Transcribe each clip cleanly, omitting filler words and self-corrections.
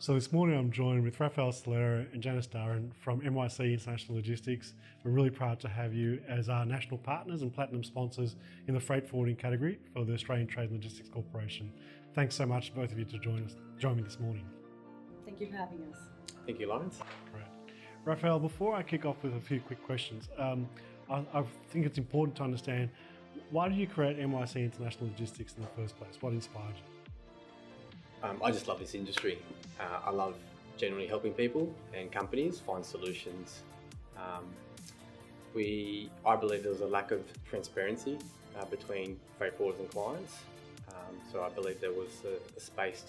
So this morning I'm joined with Rafael Solero and Janice Darren from MYC International Logistics. We're really proud to have you as our national partners and platinum sponsors in the freight forwarding category for the Australian Trade and Logistics Corporation. Thanks so much both of you to join me this morning. Thank you for having us. Thank you, Lawrence. Great. Rafael, before I kick off with a few quick questions, I think it's important to understand, why did you create MYC International Logistics in the first place? What inspired you? I just love this industry. I love generally helping people and companies find solutions. I believe there was a lack of transparency between freight forwarders and clients. So I believe there was a space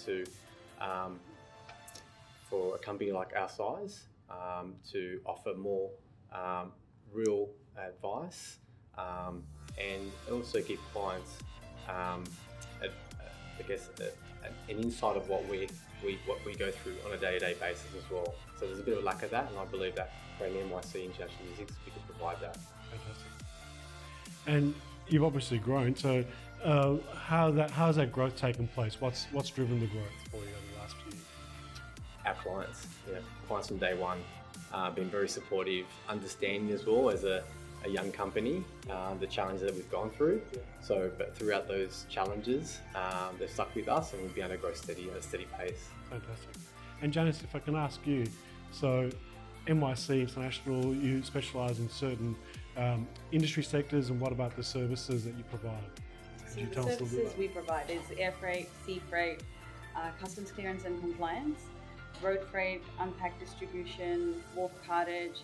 for a company like our size to offer more real advice and also give clients an insight of what we go through on a day-to-day basis as well. So there's a bit of a lack of that, and I believe that creating MYC International Logistics, we could provide that. Fantastic. And you've obviously grown. So how's that growth taken place? What's driven the growth for you over the last few years? Our clients, clients from day one, been very supportive, understanding as well as a young company, the challenges that we've gone through. But throughout those challenges, they've stuck with us, and we've been able to grow at a steady pace. Fantastic. And Janice, if I can ask you, so MYC International, you specialise in certain industry sectors, and what about the services that you provide? So the services we provide is air freight, sea freight, customs clearance and compliance, road freight, unpacked distribution, wharf cartage.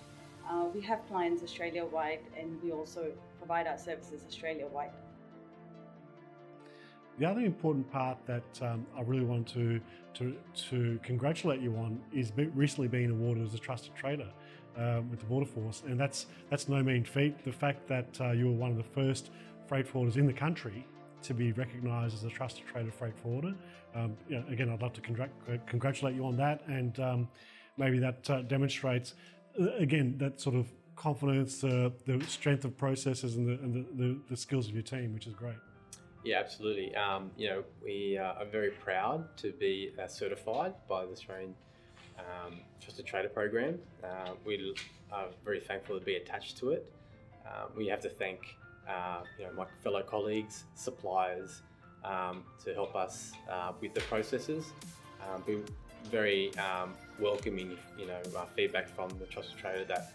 We have clients Australia-wide, and we also provide our services Australia-wide. The other important part that I really want to congratulate you on is recently being awarded as a trusted trader with the Border Force, and that's no mean feat. The fact that you were one of the first freight forwarders in the country to be recognised as a trusted trader freight forwarder. Again, I'd love to congratulate you on that, and maybe that demonstrates again that sort of confidence, the strength of processes, and the skills of your team, which is great. Yeah, absolutely. We are very proud to be certified by the Australian Trusted Trader Program. We are very thankful to be attached to it. We have to thank my fellow colleagues, suppliers, to help us with the processes. Be very welcoming, feedback from the Trusted Trader that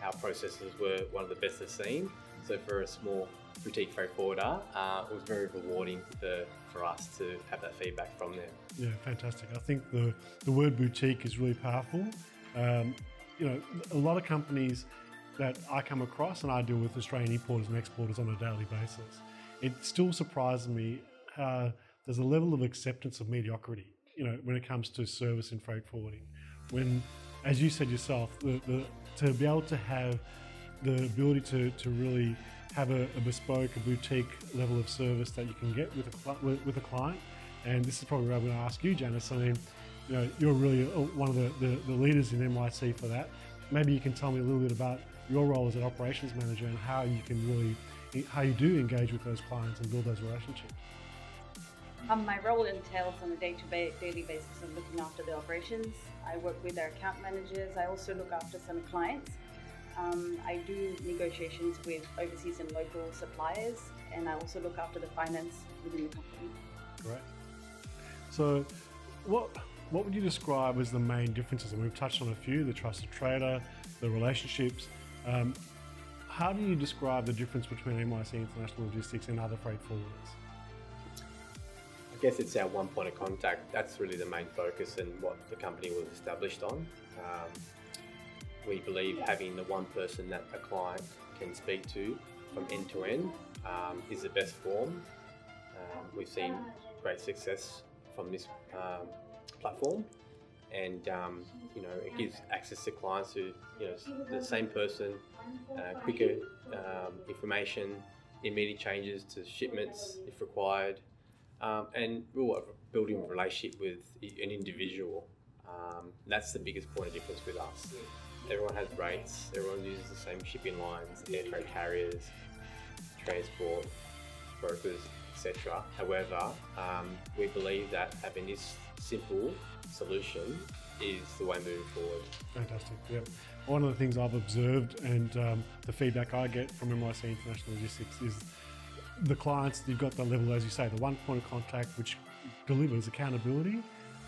our processes were one of the best they've seen. So for a small boutique freight forwarder, it was very rewarding for us to have that feedback from them. Yeah, fantastic. I think the word boutique is really powerful. A lot of companies that I come across, and I deal with Australian importers and exporters on a daily basis, it still surprises me how there's a level of acceptance of mediocrity, when it comes to service in freight forwarding. When, as you said yourself, to be able to have the ability to really have a bespoke, a boutique level of service that you can get with a client. And this is probably where I'm going to ask you, Janice. I mean, you're really one of the leaders in MYC for that. Maybe you can tell me a little bit about your role as an operations manager and how you do engage with those clients and build those relationships. My role entails on a daily basis of looking after the operations. I work with our account managers. I also look after some clients. I do negotiations with overseas and local suppliers, and I also look after the finance within the company. Great. So what would you describe as the main differences? And we've touched on a few, the trusted trader, the relationships. How do you describe the difference between MYC International Logistics and other freight forwarders? I guess it's our one point of contact. That's really the main focus and what the company was established on. We believe having the one person that a client can speak to from end to end is the best form. We've seen great success from this platform, and it gives access to clients who, the same person, quicker information, immediate changes to shipments if required, and really building a relationship with an individual. That's the biggest point of difference with us. Everyone has rates, everyone uses the same shipping lines, air freight carriers, transport, brokers, etc. However, we believe that having this simple solution is the way moving forward. Fantastic. Yep. One of the things I've observed and the feedback I get from MYC International Logistics is the clients, you've got the level, as you say, the one point of contact, which delivers accountability,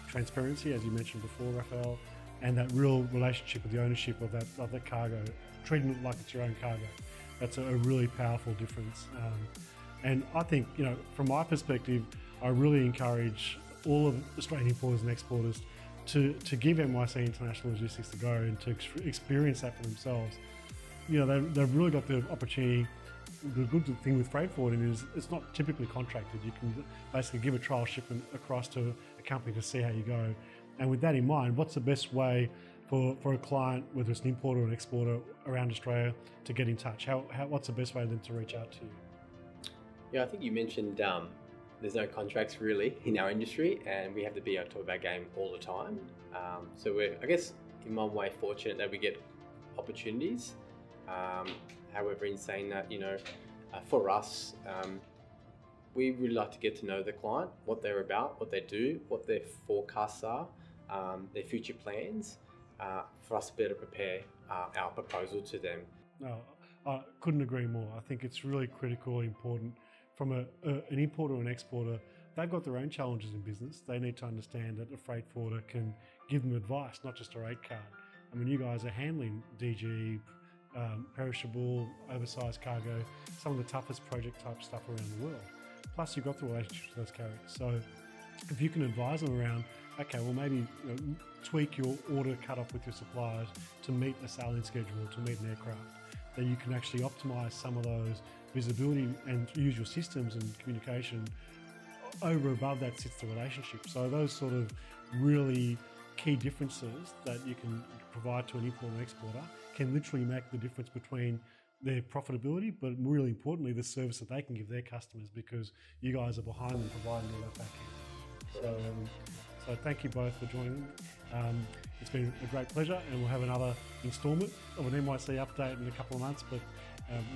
transparency, as you mentioned before, Raphael, and that real relationship with the ownership of that cargo, treating it like it's your own cargo. That's a really powerful difference. And I think, from my perspective, I really encourage all of Australian importers and exporters to give MYC International Logistics a go and to experience that for themselves. They've really got the opportunity. The good thing with freight forwarding is it's not typically contracted. You can basically give a trial shipment across to a company to see how you go. And with that in mind, what's the best way for a client, whether it's an importer or an exporter around Australia, to get in touch? What's the best way for them to reach out to you? Yeah, I think you mentioned there's no contracts really in our industry, and we have to be on top of our game all the time. So we're, I guess, in one way fortunate that we get opportunities. However, in saying that, for us, we really like to get to know the client, what they're about, what they do, what their forecasts are, their future plans, for us to better prepare our proposal to them. No, I couldn't agree more. I think it's really critical, important from an importer or an exporter. They've got their own challenges in business. They need to understand that a freight forwarder can give them advice, not just a rate card. I mean, you guys are handling DG, perishable, oversized cargo, some of the toughest project type stuff around the world. Plus, you've got the relationships with those carriers. So if you can advise them around, okay, well, maybe tweak your order cut-off with your suppliers to meet a sailing schedule, to meet an aircraft, then you can actually optimize some of those visibility and use your systems and communication. Over and above that sits the relationship. So those sort of really key differences that you can provide to an importer and exporter can literally make the difference between their profitability, but really importantly, the service that they can give their customers, because you guys are behind them providing all that back end. So thank you both for joining. It's been a great pleasure, and we'll have another instalment of an MYC update in a couple of months, but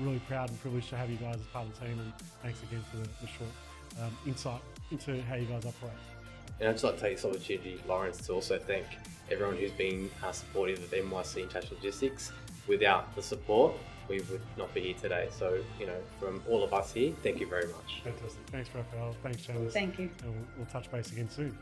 really proud and privileged to have you guys as part of the team, and thanks again for the short insight into how you guys operate. And I'd just like to take this opportunity, Lawrence, to also thank everyone who's been supportive of MYC International Logistics. Without the support, we would not be here today. So, from all of us here, thank you very much. Fantastic. Thanks, Raphael. Thanks, Janice. Thank you. And we'll touch base again soon.